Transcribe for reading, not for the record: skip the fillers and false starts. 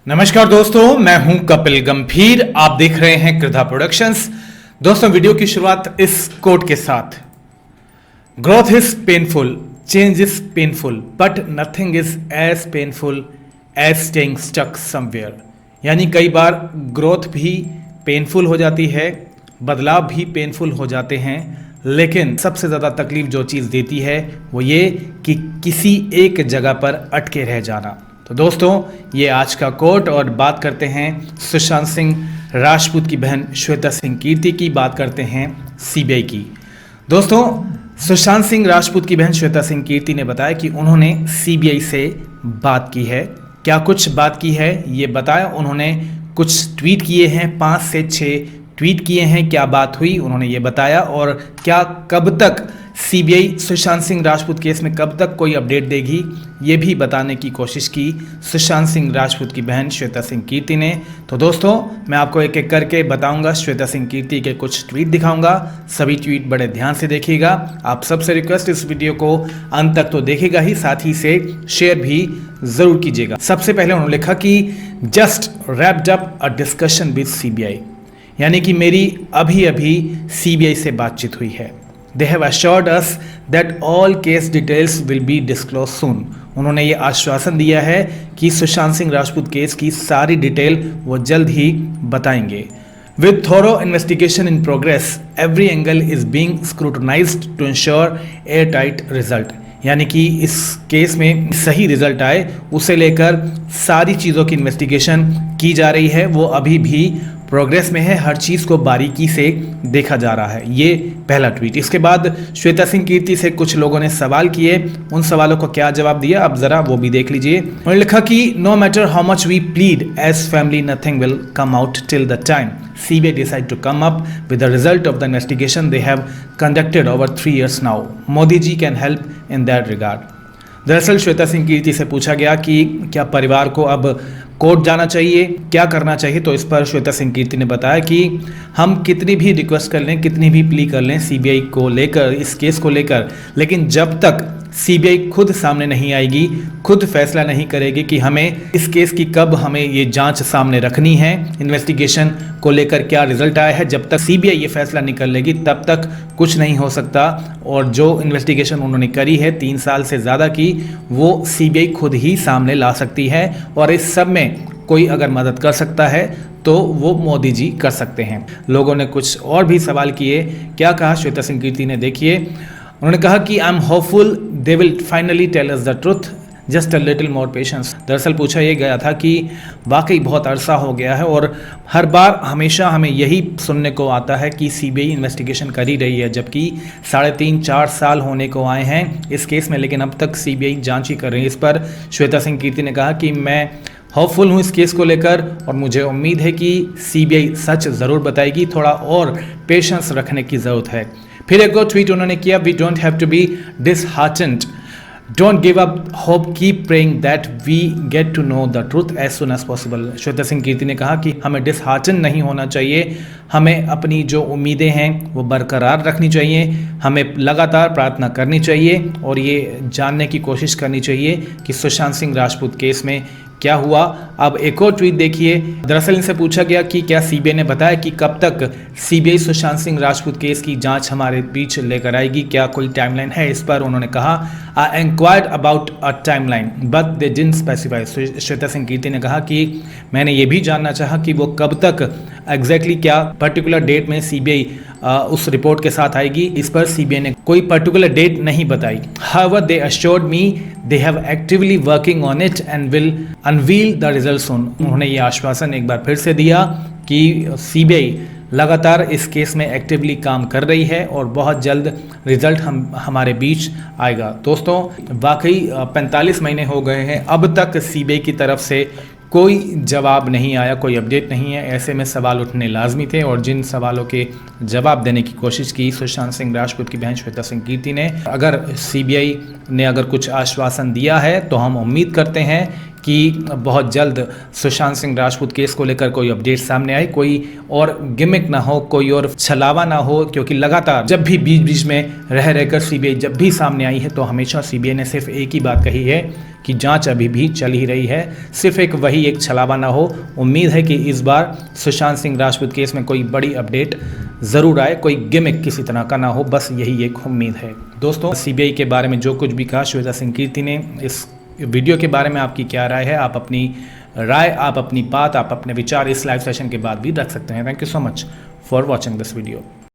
नमस्कार दोस्तों, मैं हूं कपिल गंभीर। आप देख रहे हैं कृधा प्रोडक्शंस। दोस्तों, वीडियो की शुरुआत इस कोट के साथ। Growth is painful, change is painful, but nothing is as painful as staying stuck somewhere. यानी कई बार ग्रोथ भी पेनफुल हो जाती है, बदलाव भी पेनफुल हो जाते हैं, लेकिन सबसे ज़्यादा तकलीफ जो चीज़ देती है वो ये कि किसी एक जगह पर अटके रह जाना। तो दोस्तों, ये आज का कोट और बात करते हैं सुशांत सिंह राजपूत की बहन श्वेता सिंह कीर्ति की, बात करते हैं सीबीआई की। दोस्तों, सुशांत सिंह राजपूत की बहन श्वेता सिंह कीर्ति ने बताया कि उन्होंने सीबीआई से बात की है। क्या कुछ बात की है ये बताया। उन्होंने कुछ ट्वीट किए हैं, 5 से 6 ट्वीट किए हैं। क्या बात हुई उन्होंने ये बताया, और क्या कब तक सीबीआई सुशांत सिंह राजपूत केस में कब तक कोई अपडेट देगी ये भी बताने की कोशिश की सुशांत सिंह राजपूत की बहन श्वेता सिंह कीर्ति ने। तो दोस्तों, मैं आपको एक एक करके बताऊंगा, श्वेता सिंह कीर्ति के कुछ ट्वीट दिखाऊंगा। सभी ट्वीट बड़े ध्यान से देखिएगा। आप सबसे रिक्वेस्ट, इस वीडियो को अंत तक तो देखेगा ही, साथ ही से शेयर भी जरूर कीजिएगा। सबसे पहले उन्होंने लिखा कि just wrapped up a discussion with CBI, यानी कि मेरी अभी अभी सीबीआई से बातचीत हुई है। They have assured us that all case details will be disclosed soon. उन्होंने ये आश्वासन दिया है कि सुशांत सिंह राजपूत केस की सारी डिटेल वो जल्द ही बताएंगे। With thorough investigation in progress, every angle is being scrutinized to ensure airtight result. यानी कि इस केस में सही रिजल्ट आए उसे लेकर सारी चीज़ों की इन्वेस्टिगेशन की जा रही है। वो अभी भी प्रोग्रेस में है, हर चीज़ को बारीकी से देखा जा रहा है। ये पहला ट्वीट। इसके बाद श्वेता सिंह कीर्ति से कुछ लोगों ने सवाल किए, उन सवालों को क्या जवाब दिया अब जरा वो भी देख लीजिए। उन्होंने लिखा कि no matter how much we plead as family, nothing will come out till the time CBI decide to come up with the result of the investigation they have conducted over 3 years now. Modi ji can help in that regard. दरअसल श्वेता सिंह कीर्ति से पूछा गया कि क्या परिवार को अब court जाना चाहिए, क्या करना चाहिए। तो इस पर श्वेता सिंह कीर्ति ने बताया कि हम कितनी भी रिक्वेस्ट कर लें, कितनी भी प्ली कर लें सीबीआई को लेकर, इस केस को लेकर, लेकिन जब तक सीबीआई खुद सामने नहीं आएगी, खुद फैसला नहीं करेगी कि हमें इस केस की कब हमें ये जांच सामने रखनी है, इन्वेस्टिगेशन को लेकर क्या रिजल्ट आया है, जब तक सीबीआई ये फैसला नहीं कर लेगी तब तक कुछ नहीं हो सकता। और जो इन्वेस्टिगेशन उन्होंने करी है 3 साल से ज़्यादा की, वो सीबीआई खुद ही सामने ला सकती है। और इस सब में कोई अगर मदद कर सकता है तो वो मोदी जी कर सकते हैं। लोगों ने कुछ और भी सवाल किए। क्या कहा श्वेता सिंह कीर्ति ने, देखिए। उन्होंने कहा कि I am hopeful they will finally tell us the truth, just a little more patience. दरअसल पूछा ये गया था कि वाकई बहुत अरसा हो गया है और हर बार हमेशा हमें यही सुनने को आता है कि सीबीआई इन्वेस्टिगेशन कर ही रही है, जबकि 3.5-4 साल होने को आए हैं इस केस में, लेकिन अब तक सीबीआई जांच ही कर रही है। इस पर श्वेता सिंह कीर्ति ने कहा कि मैं होपफुल हूँ इस केस को लेकर और मुझे उम्मीद है कि सीबीआई सच ज़रूर बताएगी। थोड़ा और पेशेंस रखने की ज़रूरत है। फिर एक और ट्वीट उन्होंने किया, we don't have to be disheartened, don't give up hope, keep praying that we get to know the truth as soon as possible. Shweta Singh Kirti ने कहा कि हमें डिसहार्टन नहीं होना चाहिए, हमें अपनी जो उम्मीदें हैं वो बरकरार रखनी चाहिए, हमें लगातार प्रार्थना करनी चाहिए और ये जानने की कोशिश करनी चाहिए कि सुशांत सिंह राजपूत केस में क्या हुआ। अब एक और ट्वीट देखिए। दरअसल इनसे पूछा गया कि क्या सीबीआई ने बताया कि कब तक सीबीआई सुशांत सिंह राजपूत केस की जांच हमारे बीच लेकर आएगी, क्या कोई टाइमलाइन है। इस पर उन्होंने कहा, I inquired about a timeline but they didn't specify. Shweta Singh Kirti ने कहा कि मैंने ये भी जानना चाहा कि वो कब तक एग्जैक्टली क्या पर्टिकुलर डेट में सीबीआई उस रिपोर्ट के साथ आएगी। इस पर सीबीआई ने कोई पर्टिकुलर डेट नहीं बताई। However, they assured me they have actively working on it and will unveil the results soon. उन्होंने ये आश्वासन एक बार फिर से दिया कि सीबीआई लगातार इस केस में एक्टिवली काम कर रही है और बहुत जल्द रिजल्ट हमारे बीच आएगा। दोस्तों, वाकई 45 महीने हो गए हैं, अब तक सीबीआई की तरफ से कोई जवाब नहीं आया, कोई अपडेट नहीं है। ऐसे में सवाल उठने लाजमी थे और जिन सवालों के जवाब देने की कोशिश की सुशांत सिंह राजपूत की बहन श्वेता सिंह कीर्ति ने, अगर सीबीआई ने अगर कुछ आश्वासन दिया है तो हम उम्मीद करते हैं कि बहुत जल्द सुशांत सिंह राजपूत केस को लेकर कोई अपडेट सामने आए, कोई और गिमिक ना हो, कोई और छलावा ना हो। क्योंकि लगातार जब भी बीच बीच में रह रहकर सीबीआई जब भी सामने आई है तो हमेशा सीबीआई ने सिर्फ एक ही बात कही है की जांच अभी भी चल ही रही है, सिर्फ वही एक छलावा ना हो। उम्मीद है कि इस बार सुशांत सिंह राजपूत केस में कोई बड़ी अपडेट ज़रूर आए, कोई गिमिक किसी तरह का ना हो, बस यही एक उम्मीद है। दोस्तों, सीबीआई के बारे में जो कुछ भी कहा श्वेता सिंह कीर्ति ने, इस वीडियो के बारे में आपकी क्या राय है? आप अपनी राय, आप अपनी बात, आप अपने विचार इस लाइव सेशन के बाद भी रख सकते हैं। Thank you so much for watching this video.